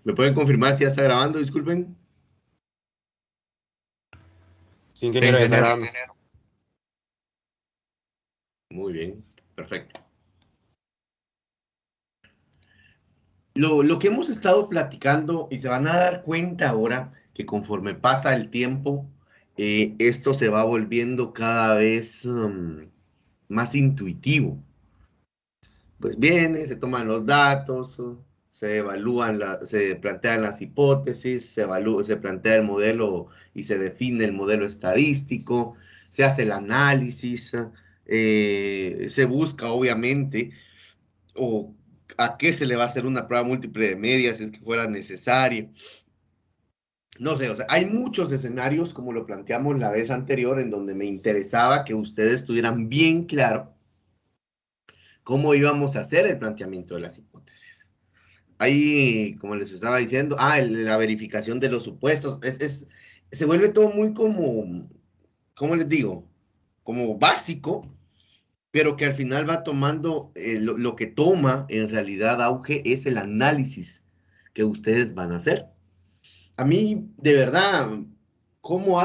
¿Me pueden confirmar si ya está grabando? Disculpen. Sí, ingeniero, ya está grabando. Muy bien, perfecto. Lo que hemos estado platicando, y se van a dar cuenta ahora que conforme pasa el tiempo, esto se va volviendo cada vez más intuitivo. Pues viene, se toman los datos, se evalúan, se plantean las hipótesis, se plantea el modelo y se define el modelo estadístico, se hace el análisis, se busca obviamente o a qué se le va a hacer una prueba múltiple de medias si es que fuera necesario. No sé, o sea, hay muchos escenarios como lo planteamos la vez anterior en donde me interesaba que ustedes tuvieran bien claro cómo íbamos a hacer el planteamiento de las hipótesis. Ahí, como les estaba diciendo, la verificación de los supuestos, se vuelve todo muy como, ¿cómo les digo? Como básico, pero que al final va tomando, lo que toma en realidad auge es el análisis que ustedes van a hacer. A mí, de verdad, cómo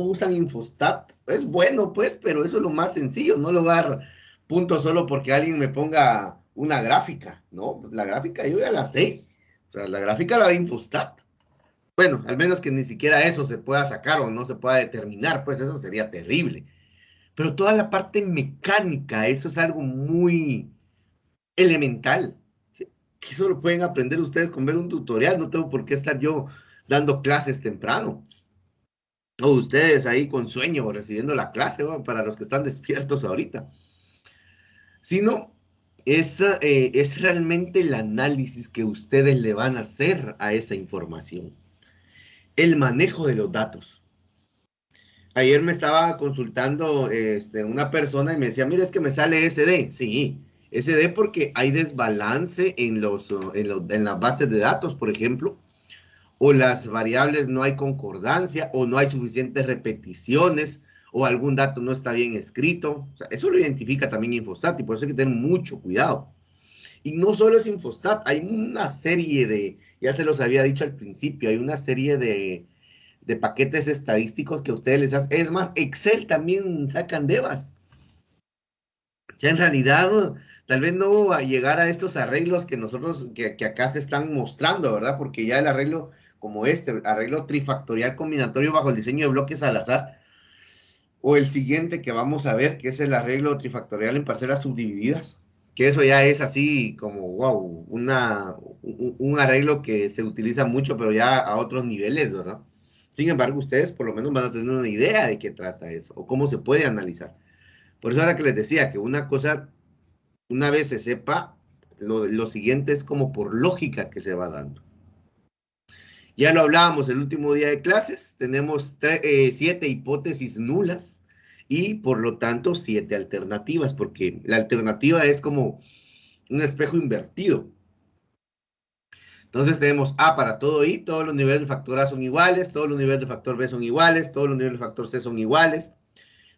usan Infostat? Es bueno, pues, pero eso es lo más sencillo, no lo voy a dar punto solo porque alguien me ponga una gráfica, ¿no? Pues la gráfica yo ya la sé. O sea, la gráfica la de Infostat. Bueno, al menos que ni siquiera eso se pueda sacar o no se pueda determinar, pues eso sería terrible. Pero toda la parte mecánica, eso es algo muy elemental, ¿sí? Que eso lo pueden aprender ustedes con ver un tutorial, no tengo por qué estar yo dando clases temprano. O ustedes ahí con sueño recibiendo la clase, ¿no? Para los que están despiertos ahorita. Sino es realmente el análisis que ustedes le van a hacer a esa información. El manejo de los datos. Ayer me estaba consultando una persona y me decía, mira, es que me sale SD. Sí, SD porque hay desbalance en las bases de datos, por ejemplo, o las variables no hay concordancia, o no hay suficientes repeticiones, o algún dato no está bien escrito. O sea, eso lo identifica también Infostat y por eso hay que tener mucho cuidado. Y no solo es Infostat, hay una serie ya se los había dicho al principio, hay una serie de paquetes estadísticos que ustedes les hacen. Es más, Excel también sacan devas. O sea, en realidad, tal vez no a llegar a estos arreglos que nosotros, que acá se están mostrando, ¿verdad? Porque ya el arreglo como este, arreglo trifactorial combinatorio bajo el diseño de bloques al azar, o el siguiente que vamos a ver, que es el arreglo trifactorial en parcelas subdivididas, que eso ya es así como, wow, un arreglo que se utiliza mucho, pero ya a otros niveles, ¿verdad? Sin embargo, ustedes por lo menos van a tener una idea de qué trata eso, o cómo se puede analizar. Por eso ahora que les decía que una cosa, una vez se sepa, lo siguiente es como por lógica que se va dando. Ya lo hablábamos el último día de clases, tenemos 7 hipótesis nulas y por lo tanto 7 alternativas, porque la alternativa es como un espejo invertido. Entonces tenemos A para todo I, todos los niveles del factor A son iguales, todos los niveles del factor B son iguales, todos los niveles del factor C son iguales.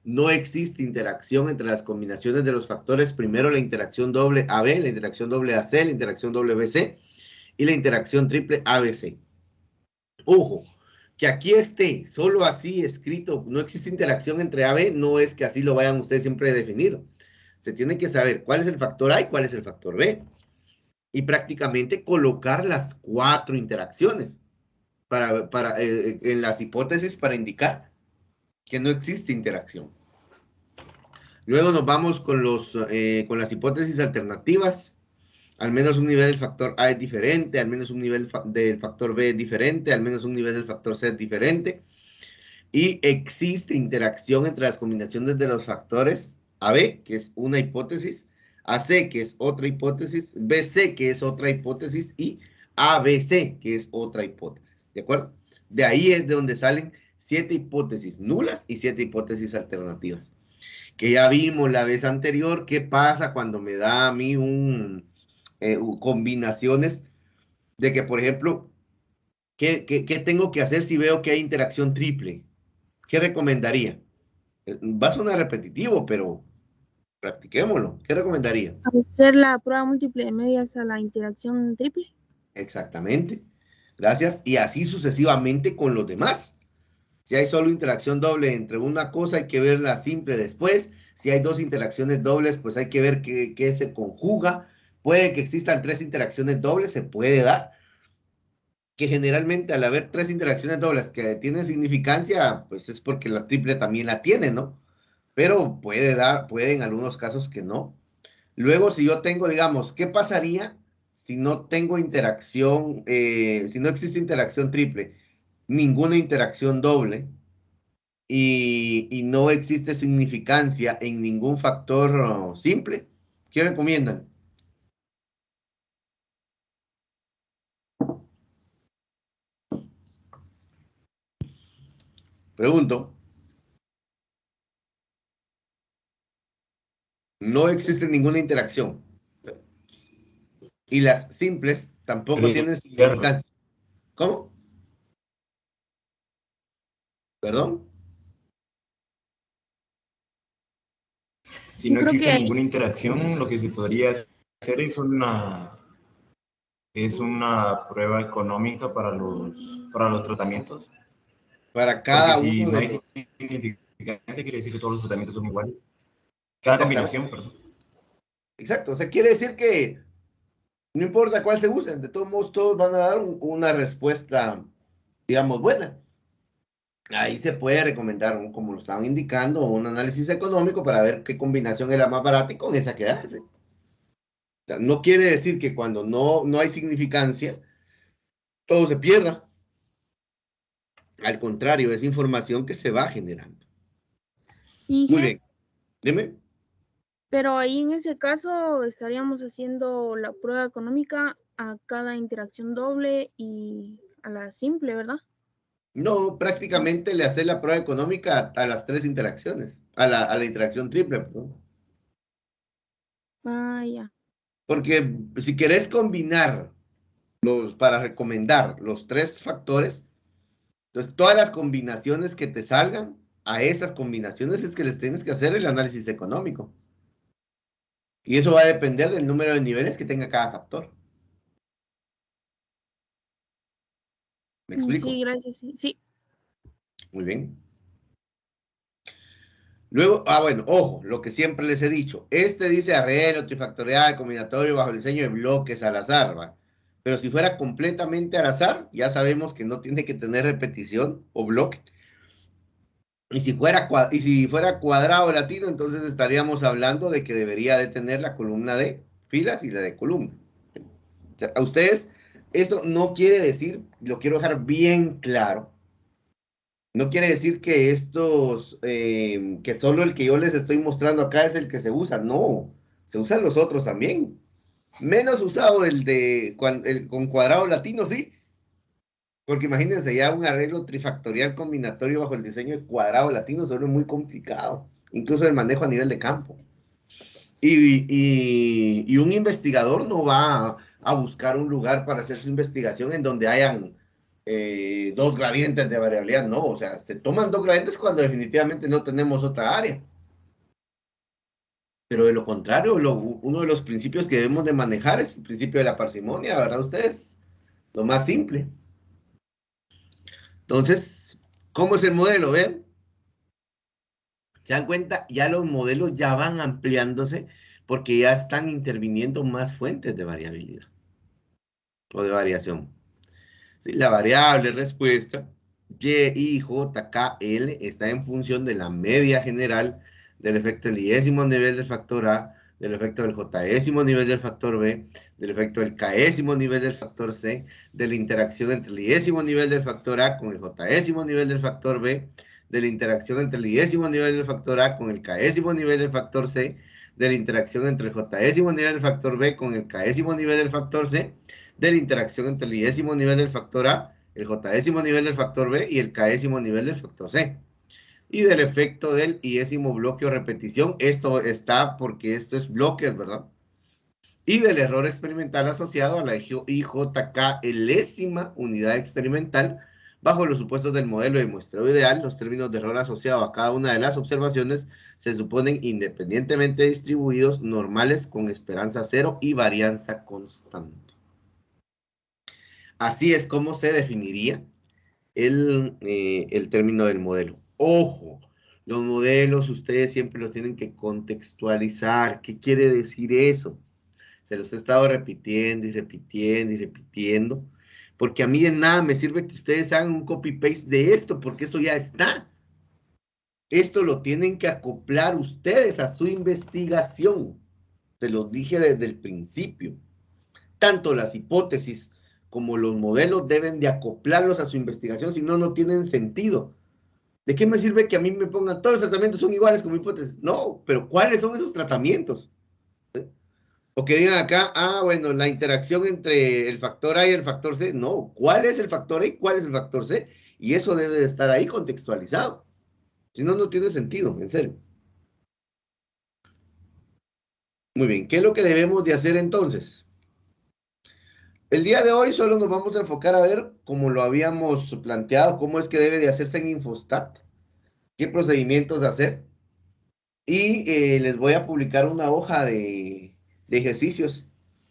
No existe interacción entre las combinaciones de los factores. Primero la interacción doble AB, la interacción doble AC, la interacción doble BC y la interacción triple ABC. Ojo, que aquí esté solo así escrito, no existe interacción entre AB, no es que así lo vayan ustedes siempre a definir. Se tiene que saber cuál es el factor A y cuál es el factor B. Y prácticamente colocar las 4 interacciones en las hipótesis para indicar que no existe interacción. Luego nos vamos con las hipótesis alternativas. Al menos un nivel del factor A es diferente, al menos un nivel del factor B es diferente, al menos un nivel del factor C es diferente. Y existe interacción entre las combinaciones de los factores AB, que es una hipótesis, AC, que es otra hipótesis, BC, que es otra hipótesis, y ABC, que es otra hipótesis. ¿De acuerdo? De ahí es de donde salen 7 hipótesis nulas y 7 hipótesis alternativas. Que ya vimos la vez anterior, qué pasa cuando me da a mí combinaciones de que, por ejemplo, ¿qué tengo que hacer si veo que hay interacción triple? ¿Qué recomendaría? Va a sonar repetitivo, pero practiquémoslo. ¿Qué recomendaría? Hacer la prueba múltiple de medias a la interacción triple. Exactamente. Gracias. Y así sucesivamente con los demás. Si hay solo interacción doble entre una cosa, hay que ver la simple después. Si hay dos interacciones dobles, pues hay que ver qué se conjuga. Puede que existan tres interacciones dobles, se puede dar. Que generalmente al haber tres interacciones dobles que tienen significancia, pues es porque la triple también la tiene, ¿no? Pero puede en algunos casos que no. Luego, si yo tengo, digamos, ¿qué pasaría si no tengo interacción, si no existe interacción triple, ninguna interacción doble y no existe significancia en ningún factor simple? ¿Qué recomiendan? Pregunto. No existe ninguna interacción. Y las simples tampoco tienen Cierto. significancia. ¿Cómo? ¿Perdón? Si Yo no creo existe que ninguna interacción, lo que se podría hacer es una prueba económica para los tratamientos. Para Porque cada si uno no de hay los... significancia, quiere decir que todos los tratamientos son iguales. Cada combinación, Exactamente. perdón. Exacto. O sea, quiere decir que no importa cuál se usen, de todos modos todos van a dar una respuesta, digamos, buena. Ahí se puede recomendar, como lo estaban indicando, un análisis económico para ver qué combinación es la más barata y con esa quedarse. O sea, no quiere decir que cuando no hay significancia, todo se pierda. Al contrario, es información que se va generando. Muy dije, bien. Dime. pero ahí en ese caso estaríamos haciendo la prueba económica a cada interacción doble y a la simple, ¿verdad? No, prácticamente le hace la prueba económica a las tres interacciones, a la interacción triple, perdón. Ah, ya. Porque si querés combinar para recomendar los tres factores, entonces todas las combinaciones que te salgan, a esas combinaciones es que les tienes que hacer el análisis económico. Y eso va a depender del número de niveles que tenga cada factor. ¿Me Sí, explico? gracias. Sí. Muy bien. Luego, bueno, ojo, lo que siempre les he dicho. Este dice arreglo trifactorial, combinatorio bajo el diseño de bloques al azar, ¿va? Pero si fuera completamente al azar, ya sabemos que no tiene que tener repetición o bloque. Y si fuera cuadrado latino, entonces estaríamos hablando de que debería de tener la columna de filas y la de columna. O sea, a ustedes, esto no quiere decir, lo quiero dejar bien claro, no quiere decir que que solo el que yo les estoy mostrando acá es el que se usa. No, se usan los otros también. Menos usado el con cuadrado latino, sí. Porque imagínense ya un arreglo trifactorial combinatorio bajo el diseño de cuadrado latino solo es muy complicado. Incluso el manejo a nivel de campo. Y un investigador no va a buscar un lugar para hacer su investigación en donde hayan dos gradientes de variabilidad, no, o sea, se toman dos gradientes cuando definitivamente no tenemos otra área. Pero de lo contrario, uno de los principios que debemos de manejar es el principio de la parsimonia, ¿verdad? Ustedes, lo más simple. Entonces, ¿cómo es el modelo? ¿Ven? ¿Se dan cuenta? Ya los modelos ya van ampliándose porque ya están interviniendo más fuentes de variabilidad o de variación. Sí, la variable respuesta y, j, k, l está en función de la media general del efecto del iésimo nivel del factor A, del efecto del jésimo nivel del factor B, del efecto del késimo nivel del factor C, de la interacción entre el iésimo nivel del factor A con el jésimo nivel del factor B, de la interacción entre el iésimo nivel del factor A con el késimo nivel del factor C, de la interacción entre el jésimo nivel del factor B con el késimo nivel del factor C, de la interacción entre el iésimo nivel del factor A, el jésimo nivel del factor B y el késimo nivel del factor C. Y del efecto del iésimo bloque o repetición. Esto está porque esto es bloques, ¿verdad? Y del error experimental asociado a la IJK unidad experimental. Bajo los supuestos del modelo de muestreo ideal, los términos de error asociado a cada una de las observaciones se suponen independientemente distribuidos, normales con esperanza cero y varianza constante. Así es como se definiría el término del modelo. Ojo, los modelos ustedes siempre los tienen que contextualizar. ¿Qué quiere decir eso? Se los he estado repitiendo y repitiendo y repitiendo, porque a mí de nada me sirve que ustedes hagan un copy-paste de esto, porque esto ya está. Esto lo tienen que acoplar ustedes a su investigación. Se los dije desde el principio. Tanto las hipótesis como los modelos deben de acoplarlos a su investigación, si no, no tienen sentido. ¿De qué me sirve que a mí me pongan todos los tratamientos son iguales como hipótesis? No, pero ¿cuáles son esos tratamientos? O que digan acá, bueno, la interacción entre el factor A y el factor C. No, ¿cuál es el factor A y cuál es el factor C? Y eso debe de estar ahí contextualizado. Si no, no tiene sentido, en serio. Muy bien, ¿qué es lo que debemos de hacer entonces? El día de hoy solo nos vamos a enfocar a ver, como lo habíamos planteado, cómo es que debe de hacerse en Infostat, qué procedimientos hacer. Y les voy a publicar una hoja de ejercicios,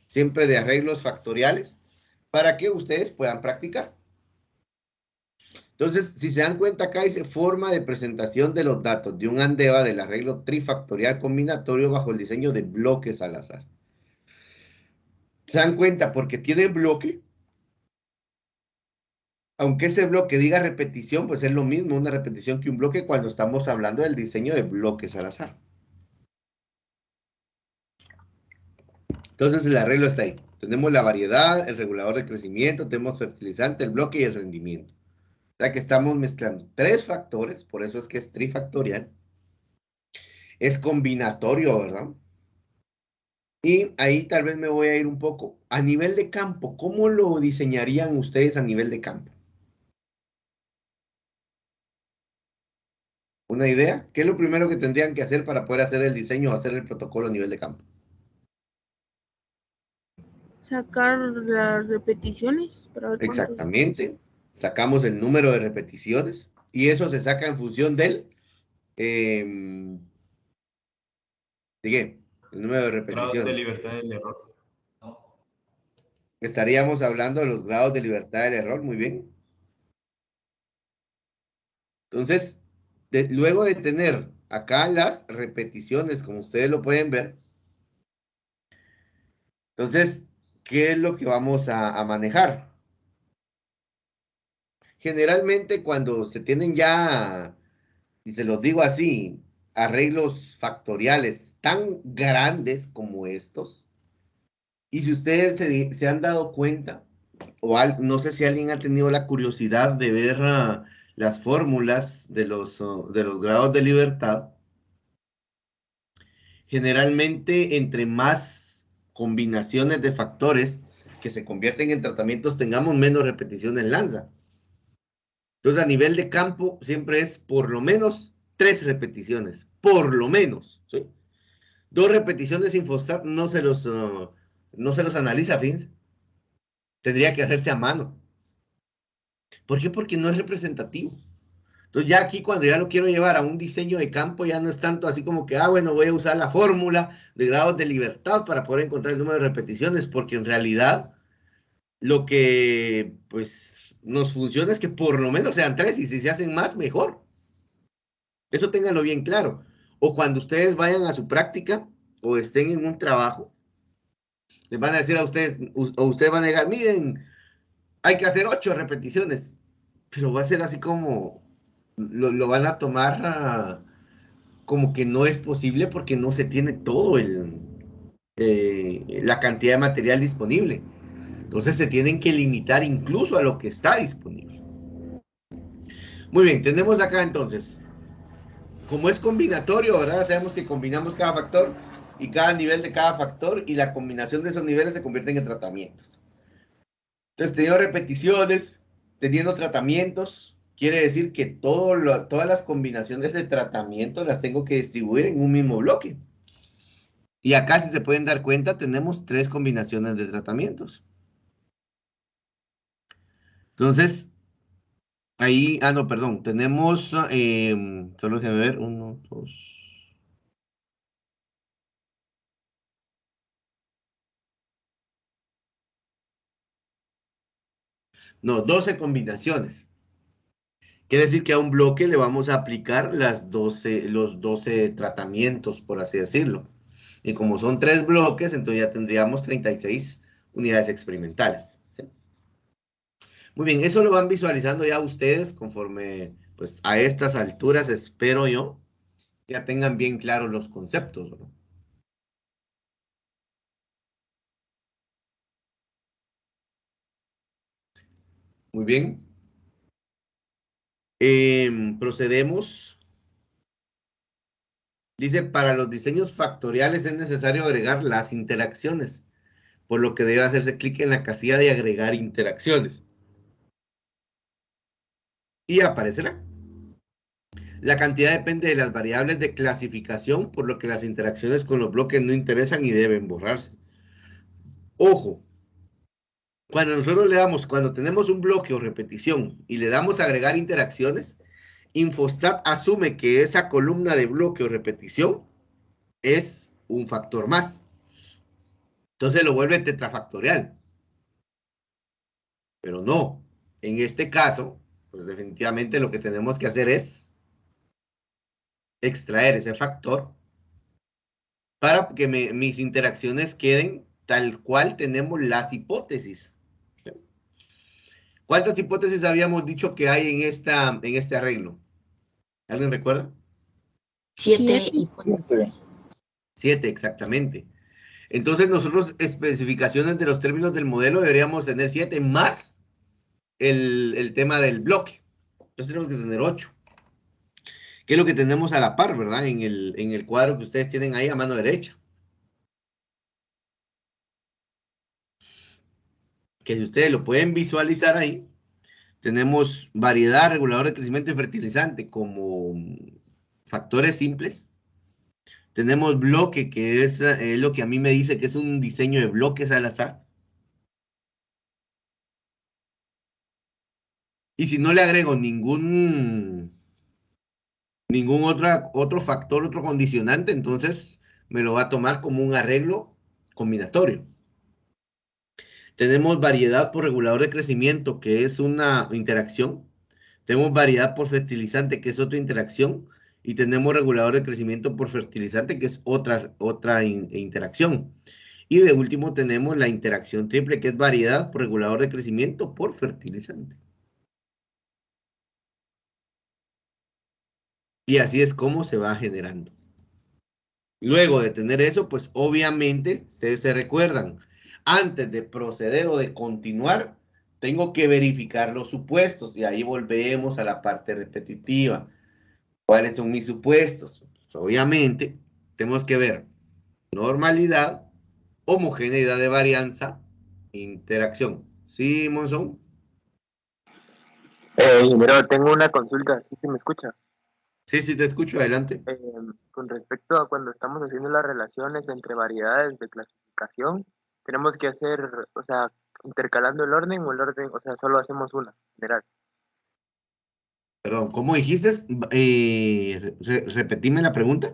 siempre de arreglos factoriales, para que ustedes puedan practicar. Entonces, si se dan cuenta acá dice forma de presentación de los datos de un ANDEVA del arreglo trifactorial combinatorio bajo el diseño de bloques al azar. Se dan cuenta porque tiene bloque, aunque ese bloque diga repetición, pues es lo mismo una repetición que un bloque cuando estamos hablando del diseño de bloques al azar. Entonces el arreglo está ahí. Tenemos la variedad, el regulador de crecimiento, tenemos fertilizante, el bloque y el rendimiento. O sea que estamos mezclando tres factores, por eso es que es trifactorial. Es combinatorio, ¿verdad? Y ahí tal vez me voy a ir un poco a nivel de campo. ¿Cómo lo diseñarían ustedes a nivel de campo? ¿Una idea? ¿Qué es lo primero que tendrían que hacer para poder hacer el diseño o hacer el protocolo a nivel de campo? Sacar las repeticiones para ver cuántos. Exactamente. Sacamos el número de repeticiones y eso se saca en función del, ¿de qué? El número de Grados de repeticiones. libertad del error. Estaríamos hablando de los grados de libertad del error, muy bien. Entonces, luego de tener acá las repeticiones, como ustedes lo pueden ver, entonces, ¿qué es lo que vamos a manejar? Generalmente cuando se tienen ya, y se los digo así, arreglos factoriales tan grandes como estos, y si ustedes se han dado cuenta, no sé si alguien ha tenido la curiosidad de ver las fórmulas de los grados de libertad, generalmente entre más combinaciones de factores que se convierten en tratamientos tengamos menos repetición en lanza. Entonces, a nivel de campo, siempre es por lo menos 3 repeticiones, por lo menos, ¿sí? 2 repeticiones sin fosfato no se los analiza, fíjense. Tendría que hacerse a mano. ¿Por qué? Porque no es representativo. Entonces, ya aquí cuando ya lo quiero llevar a un diseño de campo, ya no es tanto así como que, bueno, voy a usar la fórmula de grados de libertad para poder encontrar el número de repeticiones, porque en realidad lo que, pues, nos funciona es que por lo menos sean 3 y si se hacen más, mejor. Eso ténganlo bien claro. O cuando ustedes vayan a su práctica o estén en un trabajo, les van a decir a ustedes, o ustedes van a llegar, miren, hay que hacer 8 repeticiones, pero va a ser así como, lo van a tomar como que no es posible porque no se tiene todo la cantidad de material disponible. Entonces se tienen que limitar incluso a lo que está disponible. Muy bien, tenemos acá entonces como es combinatorio, ¿verdad? Sabemos que combinamos cada factor y cada nivel de cada factor y la combinación de esos niveles se convierten en tratamientos. Entonces, teniendo repeticiones, teniendo tratamientos, quiere decir que todas las combinaciones de tratamiento las tengo que distribuir en un mismo bloque. Y acá, si se pueden dar cuenta, tenemos 3 combinaciones de tratamientos. Entonces, ahí, no, perdón, tenemos, solo déjame ver, 1, 2. No, 12 combinaciones. Quiere decir que a un bloque le vamos a aplicar los 12 tratamientos, por así decirlo. Y como son 3 bloques, entonces ya tendríamos 36 unidades experimentales. ¿Sí? Muy bien, eso lo van visualizando ya ustedes conforme, pues a estas alturas, espero yo, ya tengan bien claros los conceptos, ¿no? Muy bien. Procedemos. Dice, para los diseños factoriales es necesario agregar las interacciones, por lo que debe hacerse clic en la casilla de agregar interacciones. Y aparecerá. La cantidad depende de las variables de clasificación, por lo que las interacciones con los bloques no interesan y deben borrarse. Ojo, cuando tenemos un bloque o repetición y le damos a agregar interacciones, Infostat asume que esa columna de bloque o repetición es un factor más. Entonces lo vuelve tetrafactorial. Pero no. En este caso, pues definitivamente lo que tenemos que hacer es extraer ese factor para que mis interacciones queden tal cual tenemos las hipótesis. ¿Cuántas hipótesis habíamos dicho que hay en este arreglo? ¿Alguien recuerda? 7 hipótesis. 7, exactamente. Entonces nosotros especificaciones de los términos del modelo deberíamos tener 7 más el tema del bloque. Entonces tenemos que tener 8. Que es lo que tenemos a la par, ¿verdad? En el cuadro que ustedes tienen ahí a mano derecha. Que si ustedes lo pueden visualizar ahí, tenemos variedad, regulador de crecimiento y fertilizante como factores simples. Tenemos bloque, que es lo que a mí me dice que es un diseño de bloques al azar. Y si no le agrego ningún otro factor, otro condicionante, entonces me lo va a tomar como un arreglo combinatorio. Tenemos variedad por regulador de crecimiento, que es una interacción. Tenemos variedad por fertilizante, que es otra interacción. Y tenemos regulador de crecimiento por fertilizante, que es otra interacción. Y de último tenemos la interacción triple, que es variedad por regulador de crecimiento por fertilizante. Y así es como se va generando. Luego de tener eso, pues obviamente, ustedes se recuerdan, antes de proceder o de continuar, tengo que verificar los supuestos y ahí volvemos a la parte repetitiva. ¿Cuáles son mis supuestos? Pues, obviamente, tenemos que ver normalidad, homogeneidad de varianza, interacción. ¿Sí, Monzón? Pero tengo una consulta, ¿sí se me escucha? Sí, sí, te escucho, adelante. Con respecto a cuando estamos haciendo las relaciones entre variedades de clasificación, tenemos que hacer, o sea, intercalando el orden o el orden, o sea, solo hacemos una, general. Perdón, ¿cómo dijiste? Repetime la pregunta.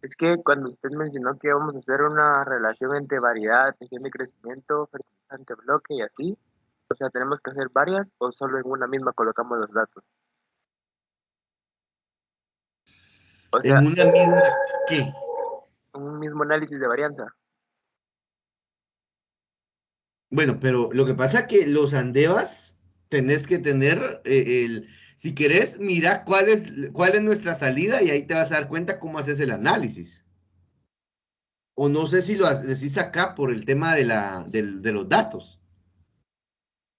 Es que cuando usted mencionó que vamos a hacer una relación entre variedad, tensión de crecimiento, fertilizante, bloque y así, o sea, ¿tenemos que hacer varias o solo en una misma colocamos los datos? O sea, En una misma, ¿qué? un mismo análisis de varianza. Bueno, pero lo que pasa es que los andevas tenés que tener si querés, mira cuál es nuestra salida y ahí te vas a dar cuenta cómo haces el análisis. O no sé si lo decís acá por el tema de los datos.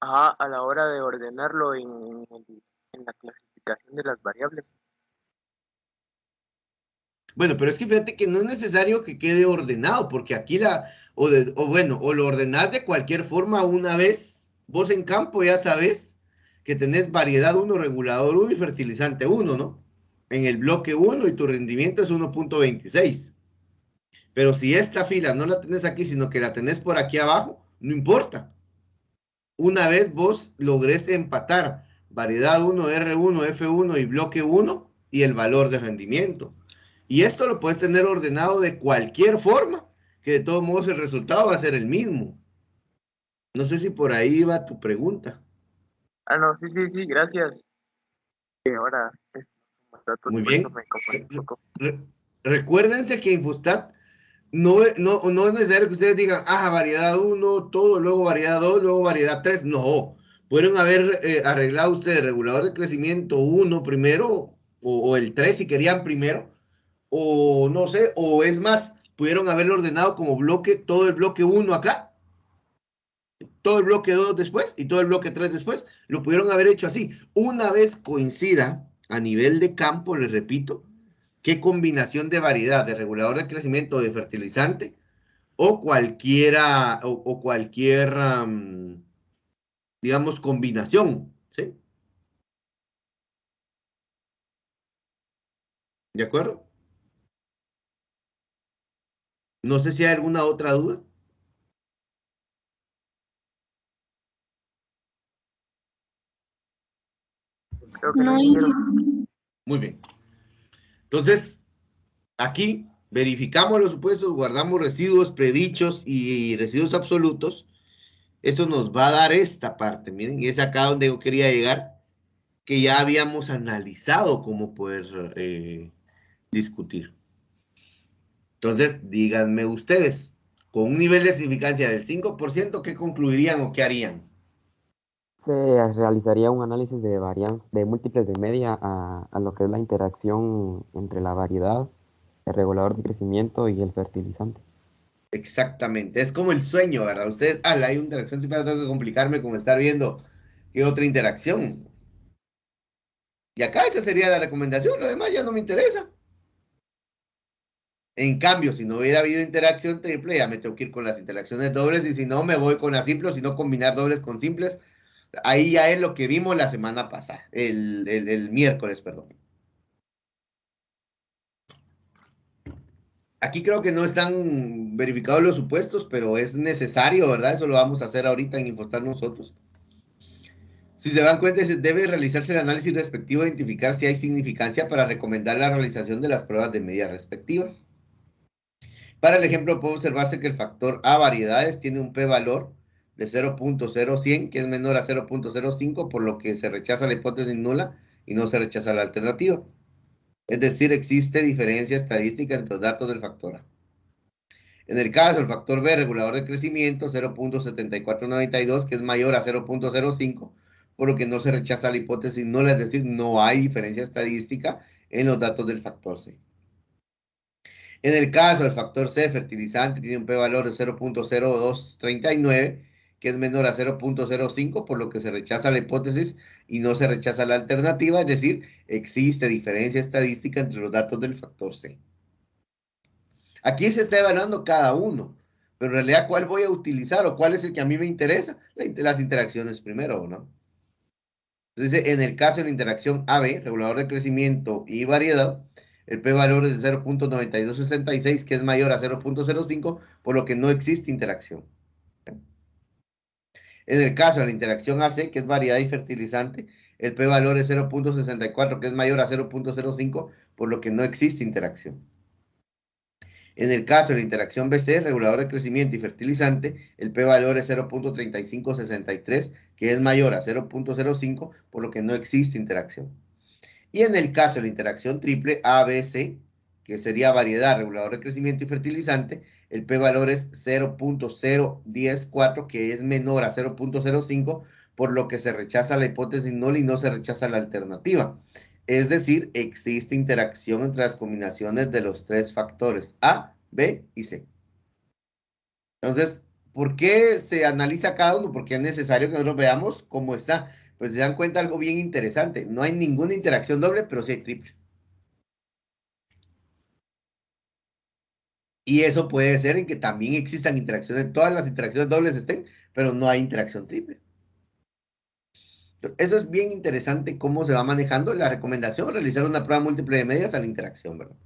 Ajá, a la hora de ordenarlo en la clasificación de las variables. Bueno, pero es que fíjate que no es necesario que quede ordenado, porque aquí o lo ordenás de cualquier forma una vez, vos en campo ya sabes que tenés variedad 1, regulador 1 y fertilizante 1, ¿no? En el bloque 1 y tu rendimiento es 1.26. Pero si esta fila no la tenés aquí, sino que la tenés por aquí abajo, no importa. Una vez vos logrés empatar variedad 1, R1, F1 y bloque 1 y el valor de rendimiento. Y esto lo puedes tener ordenado de cualquier forma, que de todos modos el resultado va a ser el mismo. No sé si por ahí va tu pregunta. No, sí, gracias. Y ahora, datos, Muy por eso bien. me confundí un poco. Recuérdense que Infostat no es necesario que ustedes digan, variedad 1, todo, luego variedad 2, luego variedad 3. No, pueden haber arreglado ustedes regulador de crecimiento 1 primero, o el 3 si querían primero, o no sé, o es más, pudieron haberlo ordenado como bloque, todo el bloque 1 acá, todo el bloque 2 después y todo el bloque 3 después. Lo pudieron haber hecho así. Una vez coincida a nivel de campo, les repito, qué combinación de variedad, de regulador de crecimiento, de fertilizante, o cualquiera, o cualquier, digamos, combinación, ¿sí? ¿De acuerdo? No sé si hay alguna otra duda. Creo que no, No, ingeniero. Muy bien. Entonces, aquí verificamos los supuestos, guardamos residuos predichos y residuos absolutos. Esto nos va a dar esta parte, miren, y es acá donde yo quería llegar, que ya habíamos analizado cómo poder discutir. Entonces, díganme ustedes, con un nivel de significancia del 5%, ¿qué concluirían o qué harían? Se realizaría un análisis de varianza, de múltiples de media a lo que es la interacción entre la variedad, el regulador de crecimiento y el fertilizante. Exactamente, es como el sueño, ¿verdad? Ustedes, hay una interacción triple, tengo que complicarme con estar viendo qué otra interacción. Y acá esa sería la recomendación, lo demás ya no me interesa. En cambio, si no hubiera habido interacción triple, ya me tengo que ir con las interacciones dobles, y si no, me voy con las simples, si no combinar dobles con simples. Ahí ya es lo que vimos la semana pasada, el miércoles, perdón. Aquí creo que no están verificados los supuestos, pero es necesario, ¿verdad? Eso lo vamos a hacer ahorita en Infostat nosotros. Si se dan cuenta, debe realizarse el análisis respectivo e identificar si hay significancia para recomendar la realización de las pruebas de medidas respectivas. Para el ejemplo, puede observarse que el factor A variedades tiene un p-valor de 0.0100, que es menor a 0.05, por lo que se rechaza la hipótesis nula y no se rechaza la alternativa. Es decir, existe diferencia estadística entre los datos del factor A. En el caso del factor B, regulador de crecimiento, 0.7492, que es mayor a 0.05, por lo que no se rechaza la hipótesis nula, es decir, no hay diferencia estadística en los datos del factor C. En el caso del factor C, fertilizante, tiene un p-valor de 0.0239, que es menor a 0.05, por lo que se rechaza la hipótesis y no se rechaza la alternativa, es decir, existe diferencia estadística entre los datos del factor C. Aquí se está evaluando cada uno, pero en realidad, ¿cuál voy a utilizar o cuál es el que a mí me interesa? Las interacciones primero, ¿no? Entonces, en el caso de la interacción AB, regulador de crecimiento y variedad, el p-valor es de 0.9266, que es mayor a 0.05, por lo que no existe interacción. En el caso de la interacción AC, que es variedad y fertilizante, el p-valor es 0.64, que es mayor a 0.05, por lo que no existe interacción. En el caso de la interacción BC, regulador de crecimiento y fertilizante, el p-valor es 0.3563, que es mayor a 0.05, por lo que no existe interacción. Y en el caso de la interacción triple ABC, que sería variedad, regulador de crecimiento y fertilizante, el p-valor es 0.0104, que es menor a 0.05, por lo que se rechaza la hipótesis nula y no se rechaza la alternativa. Es decir, existe interacción entre las combinaciones de los tres factores A, B y C. Entonces, ¿por qué se analiza cada uno? Porque es necesario que nosotros veamos cómo está. Pues se dan cuenta algo bien interesante. No hay ninguna interacción doble, pero sí hay triple. Y eso puede ser en que también existan interacciones, todas las interacciones dobles estén, pero no hay interacción triple. Eso es bien interesante cómo se va manejando. La recomendación, realizar una prueba múltiple de medias a la interacción, ¿verdad?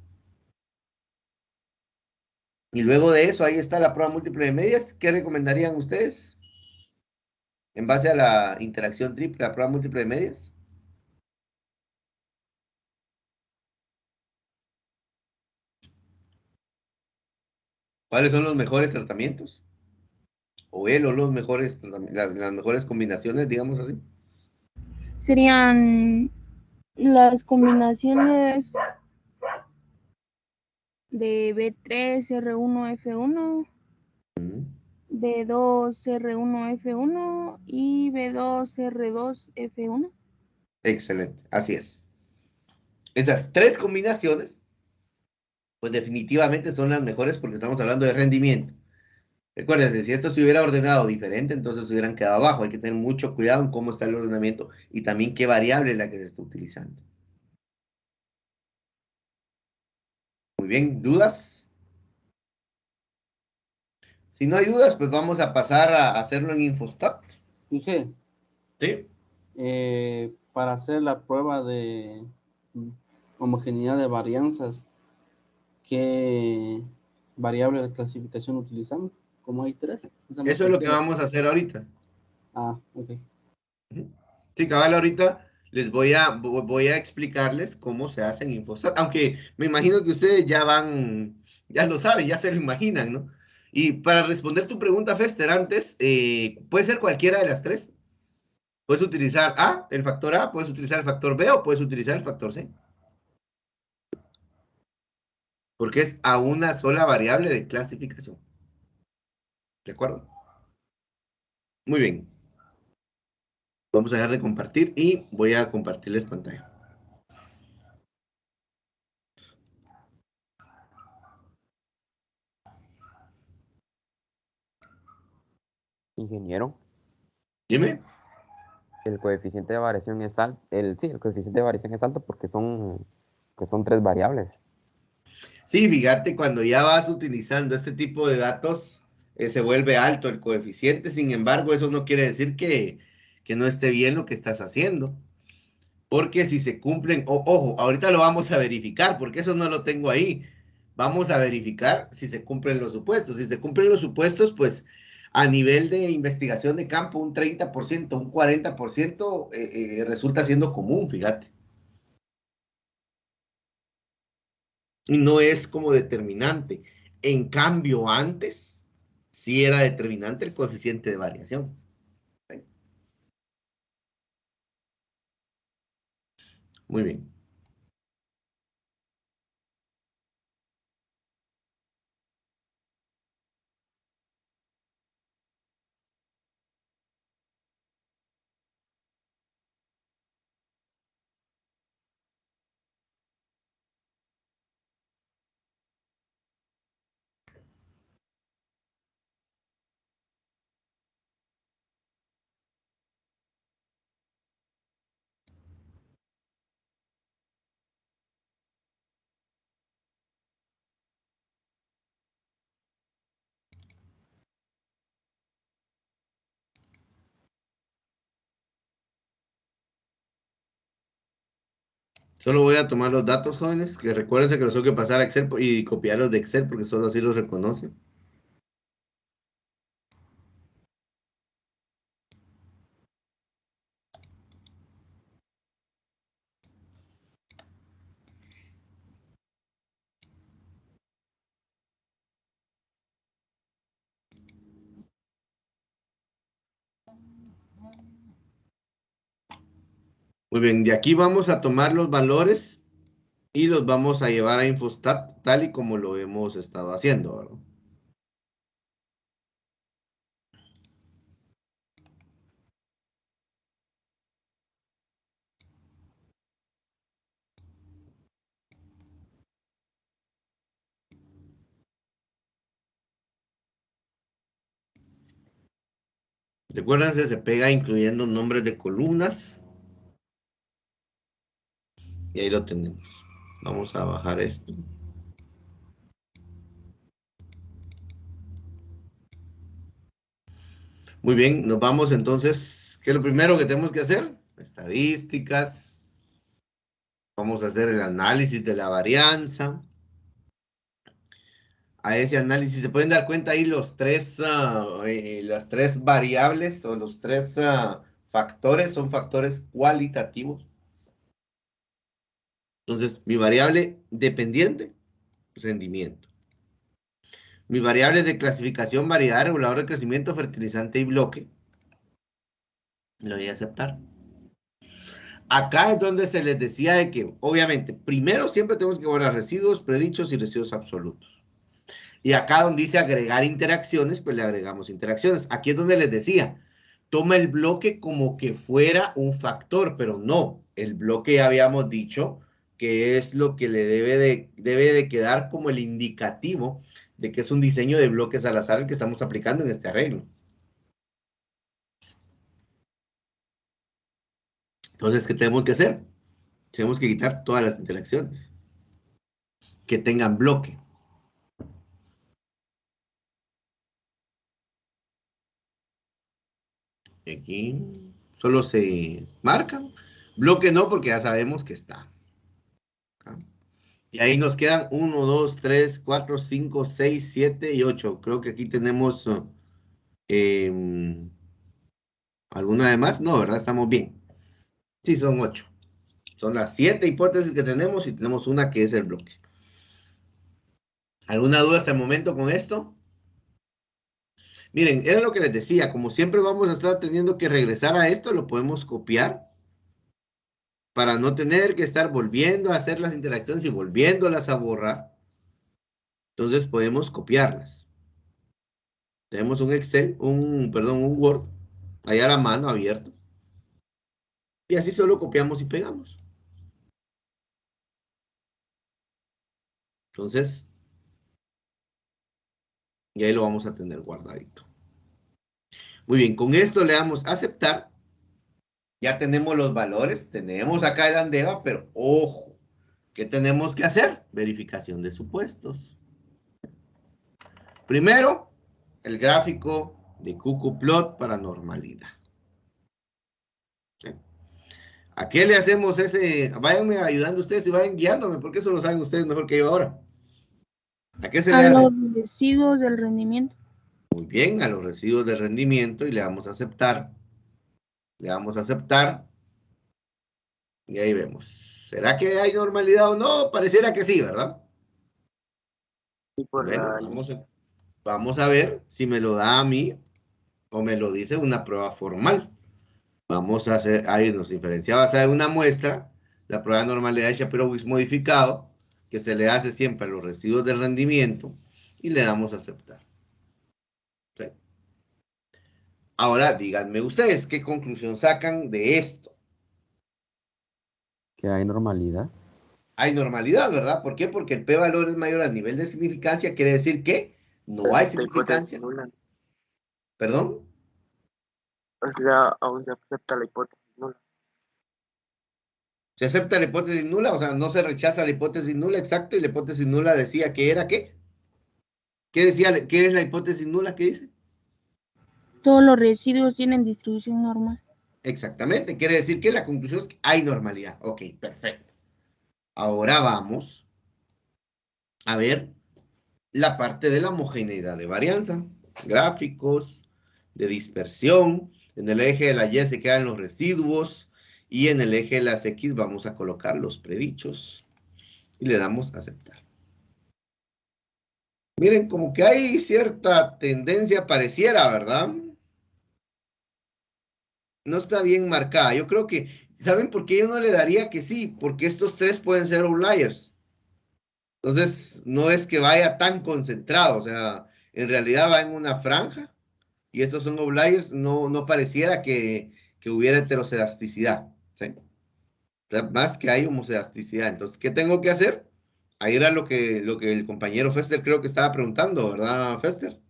Y luego de eso, ahí está la prueba múltiple de medias. ¿Qué recomendarían ustedes? En base a la interacción triple, la prueba múltiple de medias. ¿Cuáles son los mejores tratamientos? O los mejores, las mejores combinaciones, digamos así. serían las combinaciones de B3, R1, F1, B2, R1, F1 y B2, R2, F1. Excelente, así es. Esas tres combinaciones, pues definitivamente son las mejores porque estamos hablando de rendimiento. Recuerden, si esto se hubiera ordenado diferente, entonces se hubieran quedado abajo. Hay que tener mucho cuidado en cómo está el ordenamiento y también qué variable es la que se está utilizando. Muy bien, ¿dudas? Si no hay dudas, pues vamos a pasar a hacerlo en Infostat. Dije, ¿Sí? para hacer la prueba de homogeneidad de varianzas, ¿qué variable de clasificación utilizamos? Como hay tres. Eso es lo que vamos a hacer ahorita. Ah, ok. Sí, cabal, ahorita les voy a explicarles cómo se hace en Infosat, aunque me imagino que ustedes ya lo saben, ya se lo imaginan, ¿no? Y para responder tu pregunta, Fester, antes, puede ser cualquiera de las tres. Puedes utilizar el factor A, puedes utilizar el factor B o puedes utilizar el factor C. Porque es a una sola variable de clasificación. ¿De acuerdo? Muy bien. Vamos a dejar de compartir y voy a compartirles pantalla. Ingeniero, Dime. el coeficiente de variación es alto. El coeficiente de variación es alto porque son tres variables. Sí, fíjate, cuando ya vas utilizando este tipo de datos, se vuelve alto el coeficiente. Sin embargo, eso no quiere decir que no esté bien lo que estás haciendo. Porque si se cumplen, ojo, ahorita lo vamos a verificar, porque eso no lo tengo ahí. Vamos a verificar si se cumplen los supuestos. Si se cumplen los supuestos, pues a nivel de investigación de campo, un 30%, un 40% resulta siendo común, fíjate. Y no es como determinante. En cambio, antes sí era determinante el coeficiente de variación. Muy bien. Solo voy a tomar los datos, jóvenes, que recuérdense que los tengo que pasar a Excel y copiarlos de Excel porque solo así los reconoce. Muy bien, de aquí vamos a tomar los valores y los vamos a llevar a Infostat tal y como lo hemos estado haciendo, ¿verdad? Recuérdense, se pega incluyendo nombres de columnas. Y ahí lo tenemos. Vamos a bajar esto. Muy bien, nos vamos entonces. ¿Qué es lo primero que tenemos que hacer? Estadísticas. Vamos a hacer el análisis de la varianza. A ese análisis se pueden dar cuenta ahí las tres variables o los tres factores son factores cualitativos. Entonces, mi variable dependiente, rendimiento. Mi variable de clasificación, variedad, regulador de crecimiento, fertilizante y bloque. Lo voy a aceptar. Acá es donde se les decía de que, obviamente, primero siempre tenemos que guardar residuos predichos y residuos absolutos. Y acá donde dice agregar interacciones, pues le agregamos interacciones. Aquí es donde les decía, toma el bloque como que fuera un factor, pero no. El bloque ya habíamos dicho que es lo que le debe de quedar como el indicativo de que es un diseño de bloques al azar el que estamos aplicando en este arreglo. Entonces, ¿qué tenemos que hacer? Tenemos que quitar todas las interacciones que tengan bloque. Aquí solo se marcan. Bloque no, porque ya sabemos que está. Y ahí nos quedan 1, 2, 3, 4, 5, 6, 7 y 8. Creo que aquí tenemos alguna de más. No, ¿verdad? Estamos bien. Sí, son 8. Son las 7 hipótesis que tenemos y tenemos una que es el bloque. ¿Alguna duda hasta el momento con esto? Miren, era lo que les decía. Como siempre vamos a estar teniendo que regresar a esto, lo podemos copiar para no tener que estar volviendo a hacer las interacciones y volviéndolas a borrar. Entonces podemos copiarlas. Tenemos un Excel, un Word, ahí a la mano abierto. Y así solo copiamos y pegamos. Entonces, y ahí lo vamos a tener guardadito. Muy bien, con esto le damos a aceptar. Ya tenemos los valores, tenemos acá el Andeva, pero ojo, ¿qué tenemos que hacer? Verificación de supuestos. Primero, el gráfico de Cuckooplot para normalidad. ¿Sí? ¿A qué le hacemos ese? Váyanme ayudando ustedes y vayan guiándome, porque eso lo saben ustedes mejor que yo ahora. ¿A qué se le A hace? los residuos del rendimiento. Muy bien, a los residuos de rendimiento y le damos a aceptar. Le damos a aceptar. Y ahí vemos. ¿Será que hay normalidad o no? Pareciera que sí, ¿verdad? Y por Bueno, la... vamos a ver si me lo da a mí o me lo dice una prueba formal. Vamos a hacer, ahí nos diferencia basada en una muestra, la prueba de normalidad de Shapiro-Wilks modificado, que se le hace siempre a los residuos de rendimiento y le damos a aceptar. ¿Sí? Ahora díganme ustedes, ¿qué conclusión sacan de esto? Que hay normalidad. Hay normalidad, ¿verdad? ¿Por qué? Porque el p-valor es mayor al nivel de significancia, quiere decir que no hay esta hipótesis significancia. nula. ¿Perdón? O sea, aún se acepta la hipótesis nula. Se acepta la hipótesis nula, o sea, no se rechaza la hipótesis nula, exacto, y la hipótesis nula decía que era ¿qué? ¿Qué decía? ¿Qué es la hipótesis nula? ¿Qué dice? Todos los residuos tienen distribución normal. Exactamente, quiere decir que la conclusión es que hay normalidad. Ok, perfecto. Ahora vamos a ver la parte de la homogeneidad de varianza. Gráficos de dispersión. En el eje de la Y se quedan los residuos y en el eje de las X vamos a colocar los predichos y le damos a aceptar. Miren, como que hay cierta tendencia pareciera, ¿verdad? No está bien marcada. Yo creo que, ¿saben por qué yo no le daría que sí? Porque estos tres pueden ser outliers. Entonces, no es que vaya tan concentrado, o sea, en realidad va en una franja y estos son outliers, no pareciera que hubiera heterocedasticidad, ¿sí? Más que hay homocedasticidad. Entonces, ¿qué tengo que hacer? Ahí era lo que el compañero Fester creo que estaba preguntando, ¿verdad, Fester?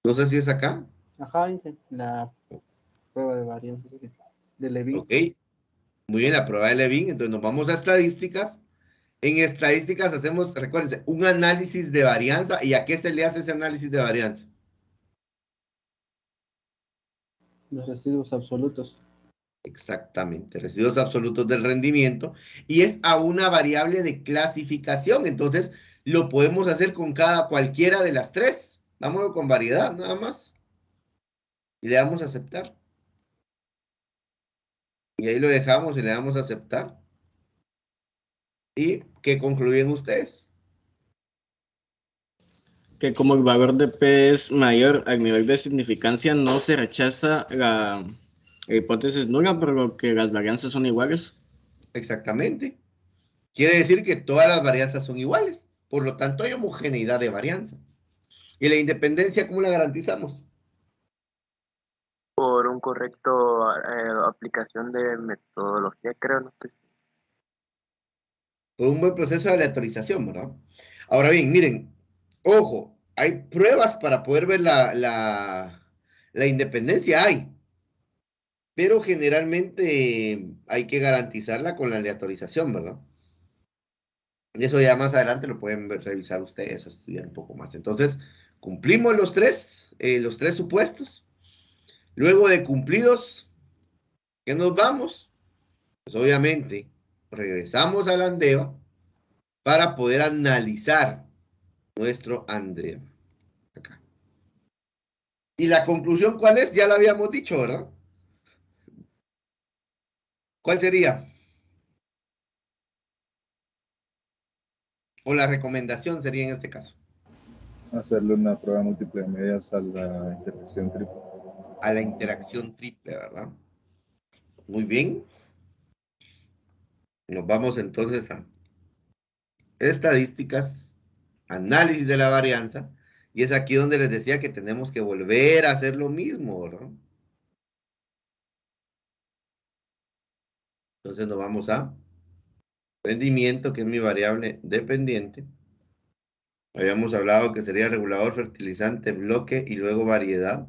No sé si es acá. Ajá, la prueba de varianza de Levin. Ok, muy bien, la prueba de Levin. Entonces nos vamos a estadísticas. En estadísticas hacemos, recuérdense, un análisis de varianza. ¿Y a qué se le hace ese análisis de varianza? Los residuos absolutos. Exactamente, residuos absolutos del rendimiento. Y es a una variable de clasificación. Entonces, lo podemos hacer con cualquiera de las tres. Vámonos con variedad, nada más. Y le damos a aceptar. Y ahí lo dejamos y le damos a aceptar. ¿Y qué concluyen ustedes? Que como el valor de P es mayor al nivel de significancia, no se rechaza Hipótesis nula, pero que las varianzas son iguales. Exactamente. Quiere decir que todas las varianzas son iguales. Por lo tanto, hay homogeneidad de varianza. ¿Y la independencia cómo la garantizamos? Por un correcto aplicación de metodología, creo, no sé. Por un buen proceso de aleatorización, ¿verdad? Ahora bien, miren, ojo, hay pruebas para poder ver la independencia, hay, pero generalmente hay que garantizarla con la aleatorización, ¿verdad? Y eso ya más adelante lo pueden revisar ustedes o estudiar un poco más. Entonces, cumplimos los tres supuestos. Luego de cumplidos, ¿qué nos vamos? Pues obviamente regresamos a la ANDEVA para poder analizar nuestro ANDEVA. Acá. Y la conclusión, ¿cuál es? Ya la habíamos dicho, ¿verdad? ¿Cuál sería? O la recomendación sería en este caso. Hacerle una prueba múltiple de medias a la interacción triple. A la interacción triple, ¿verdad? Muy bien. Nos vamos entonces a estadísticas, análisis de la varianza, y es aquí donde les decía que tenemos que volver a hacer lo mismo, ¿verdad? Entonces nos vamos a rendimiento, que es mi variable dependiente. Habíamos hablado que sería regulador, fertilizante, bloque y luego variedad.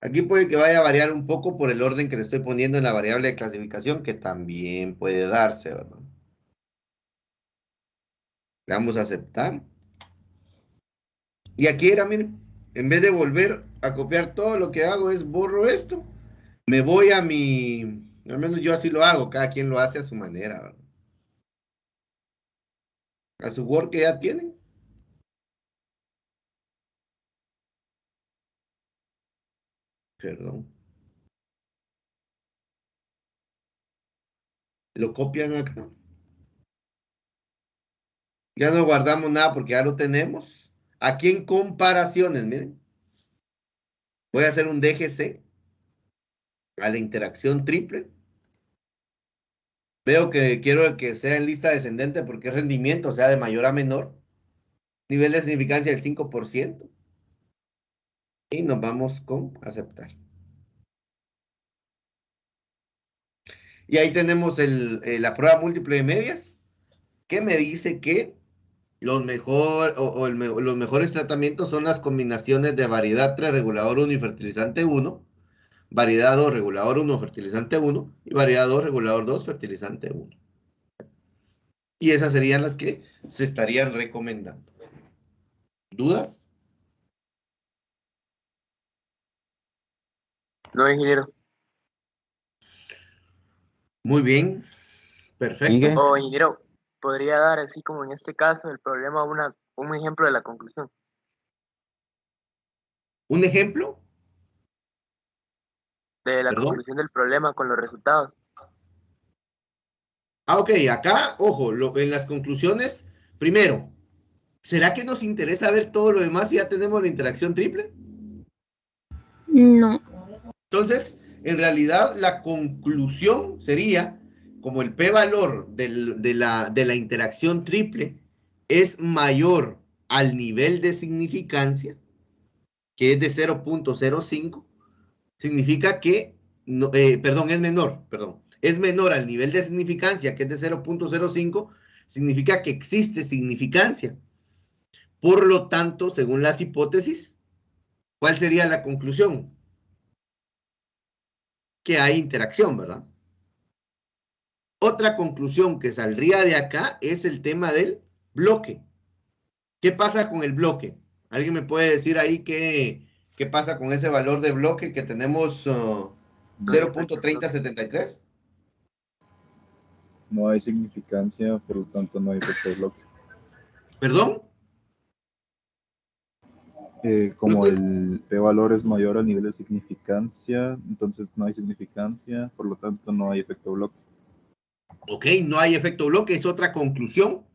Aquí puede que vaya a variar un poco por el orden que le estoy poniendo en la variable de clasificación, que también puede darse, ¿verdad? Le vamos a aceptar. Y aquí era, miren, en vez de volver a copiar todo, lo que hago es borro esto. Me voy a mi, al menos yo así lo hago, cada quien lo hace a su manera, ¿verdad? A su Word que ya tienen. Perdón. Lo copian acá. Ya no guardamos nada porque ya lo tenemos. Aquí en comparaciones, miren. Voy a hacer un DGC a la interacción triple. Veo que quiero que sea en lista descendente porque es rendimiento, o sea, de mayor a menor. Nivel de significancia del 5%. Y nos vamos con aceptar. Y ahí tenemos la prueba múltiple de medias, que me dice que los mejores tratamientos son las combinaciones de variedad 3, regulador 1 y fertilizante 1, variedad 2, regulador 1, fertilizante 1, y variedad 2, regulador 2, fertilizante 1. Y esas serían las que se estarían recomendando. ¿Dudas? No, ingeniero. Muy bien, perfecto. ¿Sigue? O ingeniero, podría dar así como en este caso el problema un ejemplo de la conclusión. ¿Un ejemplo? De la ¿Perdón? conclusión del problema con los resultados. Ah, ok, acá, ojo, en las conclusiones, primero, ¿será que nos interesa ver todo lo demás si ya tenemos la interacción triple? No. Entonces, en realidad, la conclusión sería, como el p-valor de la interacción triple es mayor al nivel de significancia, que es de 0.05, significa que, no, perdón, es menor al nivel de significancia, que es de 0.05, significa que existe significancia. Por lo tanto, según las hipótesis, ¿cuál sería la conclusión? Que hay interacción, ¿verdad? Otra conclusión que saldría de acá es el tema del bloque. ¿Qué pasa con el bloque? ¿Alguien me puede decir ahí qué pasa con ese valor de bloque que tenemos 0.3073? No hay significancia, por lo tanto no hay efecto de bloque. ¿Perdón? Como el p-valor es mayor al nivel de significancia, entonces no hay significancia, por lo tanto no hay efecto bloque. Ok, no hay efecto bloque, es otra conclusión.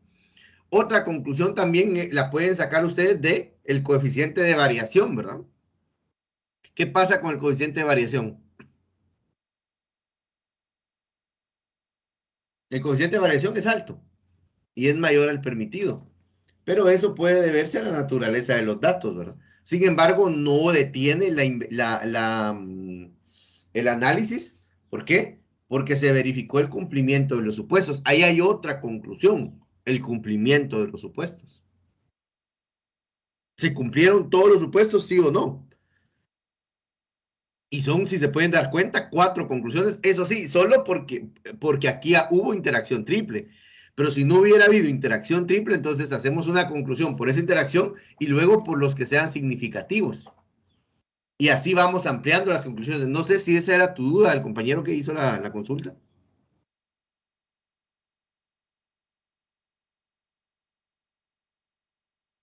Otra conclusión también la pueden sacar ustedes de el coeficiente de variación, ¿verdad? ¿Qué pasa con el coeficiente de variación? El coeficiente de variación es alto y es mayor al permitido. Pero eso puede deberse a la naturaleza de los datos, ¿verdad? Sin embargo, no detiene el análisis. ¿Por qué? Porque se verificó el cumplimiento de los supuestos. Ahí hay otra conclusión, el cumplimiento de los supuestos. ¿Se cumplieron todos los supuestos, sí o no? Y son, si se pueden dar cuenta, 4 conclusiones. Eso sí, solo porque aquí hubo interacción triple. Pero si no hubiera habido interacción triple, entonces hacemos una conclusión por esa interacción y luego por los que sean significativos. Y así vamos ampliando las conclusiones. No sé si esa era tu duda, el compañero que hizo la consulta.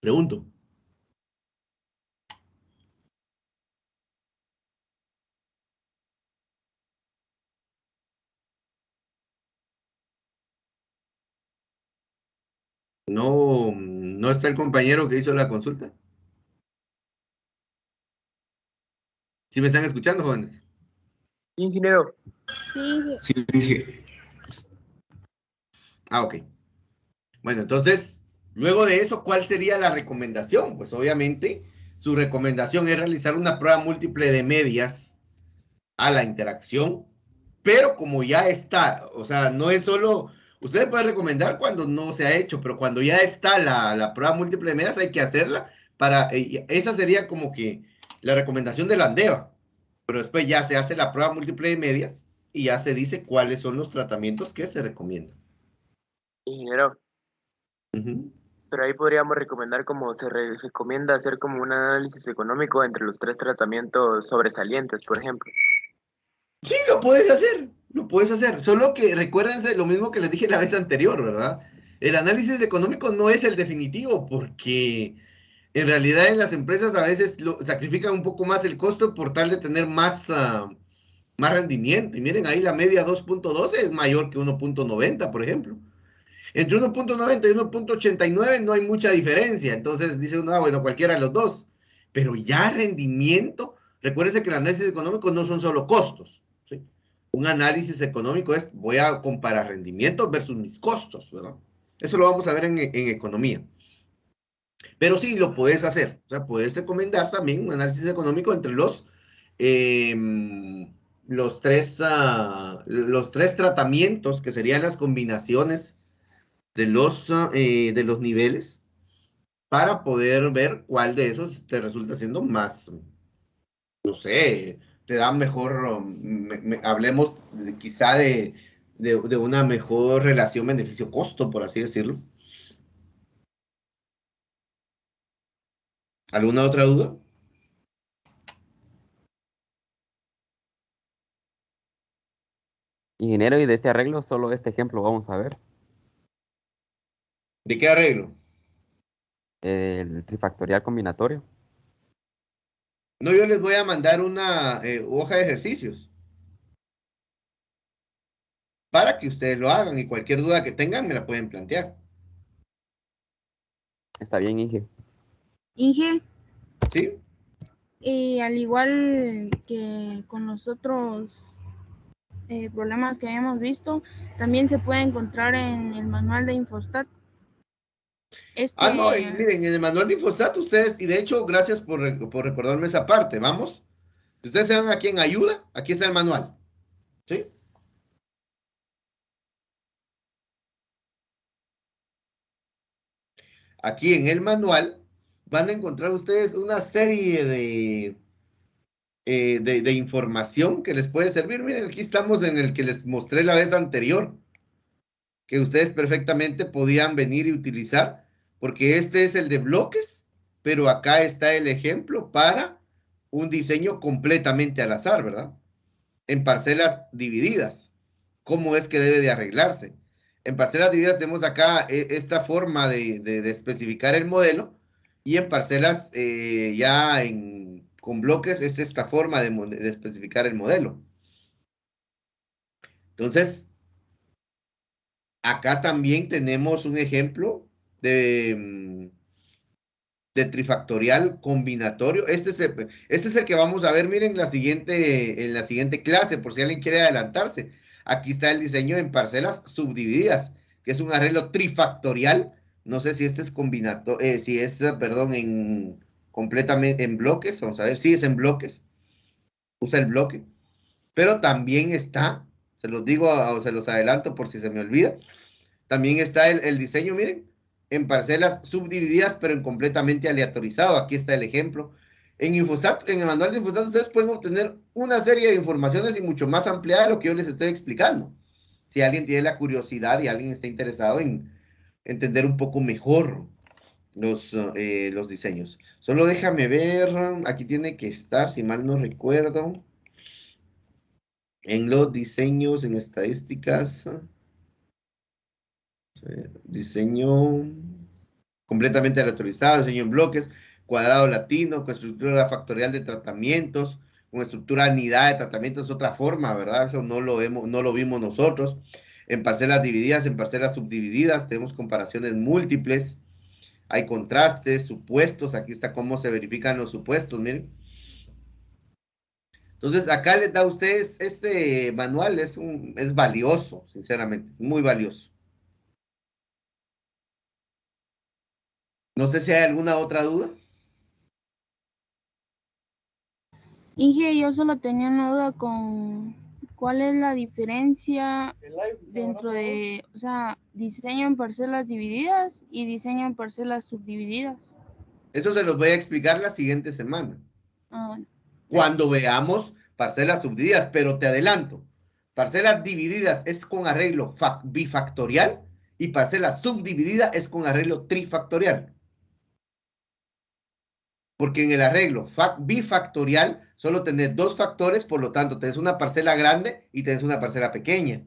Pregunto. No, no está el compañero que hizo la consulta. ¿Sí me están escuchando, jóvenes? Ingeniero. Sí, Sí. Ah, ok. Bueno, entonces, luego de eso, ¿cuál sería la recomendación? Pues obviamente, su recomendación es realizar una prueba múltiple de medias a la interacción, pero como ya está, o sea, no es solo, usted puede recomendar cuando no se ha hecho, pero cuando ya está la prueba múltiple de medias hay que hacerla para, esa sería como que la recomendación de la ANDEVA, pero después ya se hace la prueba múltiple de medias y ya se dice cuáles son los tratamientos que se recomiendan. Ingeniero. Ujú. Pero ahí podríamos recomendar como se recomienda hacer como un análisis económico entre los 3 tratamientos sobresalientes, por ejemplo. Sí, lo puedes hacer, solo que recuérdense lo mismo que les dije la vez anterior, ¿verdad? El análisis económico no es el definitivo, porque en realidad en las empresas a veces sacrifican un poco más el costo por tal de tener más rendimiento. Y miren, ahí la media 2.12 es mayor que 1.90, por ejemplo. Entre 1.90 y 1.89 no hay mucha diferencia. Entonces dice uno, bueno, cualquiera de los dos. Pero ya rendimiento, recuérdense que el análisis económico no son solo costos. ¿Sí? Un análisis económico es, voy a comparar rendimientos versus mis costos, ¿verdad? Eso lo vamos a ver en economía. Pero sí, lo puedes hacer. O sea, puedes recomendar también un análisis económico entre los tres tratamientos, que serían las combinaciones de los niveles, para poder ver cuál de esos te resulta siendo más, no sé, te da mejor, hablemos quizá de una mejor relación beneficio-costo, por así decirlo. ¿Alguna otra duda? Ingeniero, y de este arreglo, solo este ejemplo vamos a ver. ¿De qué arreglo? El trifactorial combinatorio. No, yo les voy a mandar una hoja de ejercicios para que ustedes lo hagan y cualquier duda que tengan me la pueden plantear. Está bien, Inge. Inge, ¿Sí? al igual que con los otros problemas que habíamos visto, también se puede encontrar en el manual de Infostat. No, y miren, en el manual de Infostat ustedes, y de hecho, gracias por recordarme esa parte, vamos. Si ustedes se van aquí en ayuda, aquí está el manual. ¿Sí? Aquí en el manual van a encontrar ustedes una serie de información que les puede servir. Miren, aquí estamos en el que les mostré la vez anterior, que ustedes perfectamente podían venir y utilizar, porque este es el de bloques, pero acá está el ejemplo para un diseño completamente al azar, ¿verdad? En parcelas divididas. ¿Cómo es que debe de arreglarse? En parcelas divididas tenemos acá esta forma de especificar el modelo, y en parcelas con bloques es esta forma de especificar el modelo. Entonces, acá también tenemos un ejemplo de trifactorial combinatorio. Este es el que vamos a ver, miren, en la siguiente clase, por si alguien quiere adelantarse. Aquí está el diseño en parcelas subdivididas, que es un arreglo trifactorial. No sé si este es combinato, si es, perdón, completamente en bloques. Vamos a ver, sí es en bloques. Usa el bloque. Pero también está, se los digo o se los adelanto por si se me olvida, también está el diseño, miren, en parcelas subdivididas, pero en completamente aleatorizado. Aquí está el ejemplo. En Infostat, en el manual de Infostat, ustedes pueden obtener una serie de informaciones y mucho más ampliada de lo que yo les estoy explicando. Si alguien tiene la curiosidad y alguien está interesado en entender un poco mejor los diseños. Solo déjame ver, aquí tiene que estar, si mal no recuerdo, en los diseños, en estadísticas, diseño completamente aleatorizado, diseño en bloques, cuadrado latino, con estructura factorial de tratamientos, con estructura anidada de tratamientos, es otra forma, ¿verdad? Eso no lo vimos nosotros. En parcelas divididas, en parcelas subdivididas, tenemos comparaciones múltiples, hay contrastes, supuestos, aquí está cómo se verifican los supuestos, miren. Entonces, acá les da a ustedes, este manual es valioso, sinceramente, es muy valioso. No sé si hay alguna otra duda. Inge, yo solo tenía una duda con cuál es la diferencia dentro de, o sea, diseño en parcelas divididas y diseño en parcelas subdivididas. Eso se los voy a explicar la siguiente semana. Ah, bueno. Cuando veamos parcelas subdivididas, pero te adelanto, parcelas divididas es con arreglo bifactorial y parcelas subdividida es con arreglo trifactorial. Porque en el arreglo bifactorial solo tenés dos factores, por lo tanto tenés una parcela grande y tenés una parcela pequeña.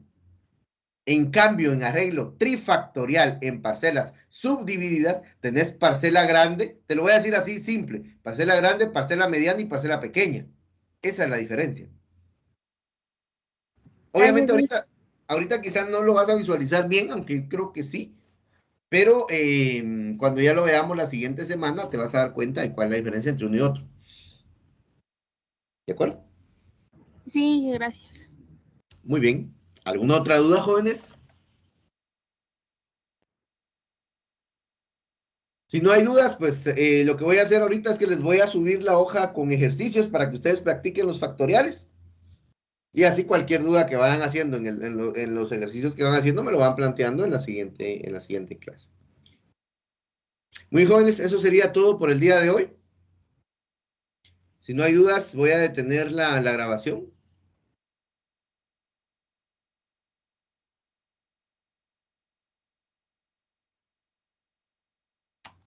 En cambio, en arreglo trifactorial, en parcelas subdivididas, tenés parcela grande, te lo voy a decir así simple, parcela grande, parcela mediana y parcela pequeña. Esa es la diferencia. Obviamente ahorita quizás no lo vas a visualizar bien, aunque creo que sí, pero cuando ya lo veamos la siguiente semana te vas a dar cuenta de cuál es la diferencia entre uno y otro. ¿De acuerdo? Sí, gracias. Muy bien. ¿Alguna otra duda, jóvenes? Si no hay dudas, pues lo que voy a hacer ahorita es que les voy a subir la hoja con ejercicios para que ustedes practiquen los factoriales. Y así cualquier duda que vayan haciendo en los ejercicios que van haciendo, me lo van planteando en la siguiente clase. Muy jóvenes, eso sería todo por el día de hoy. Si no hay dudas, voy a detener la grabación.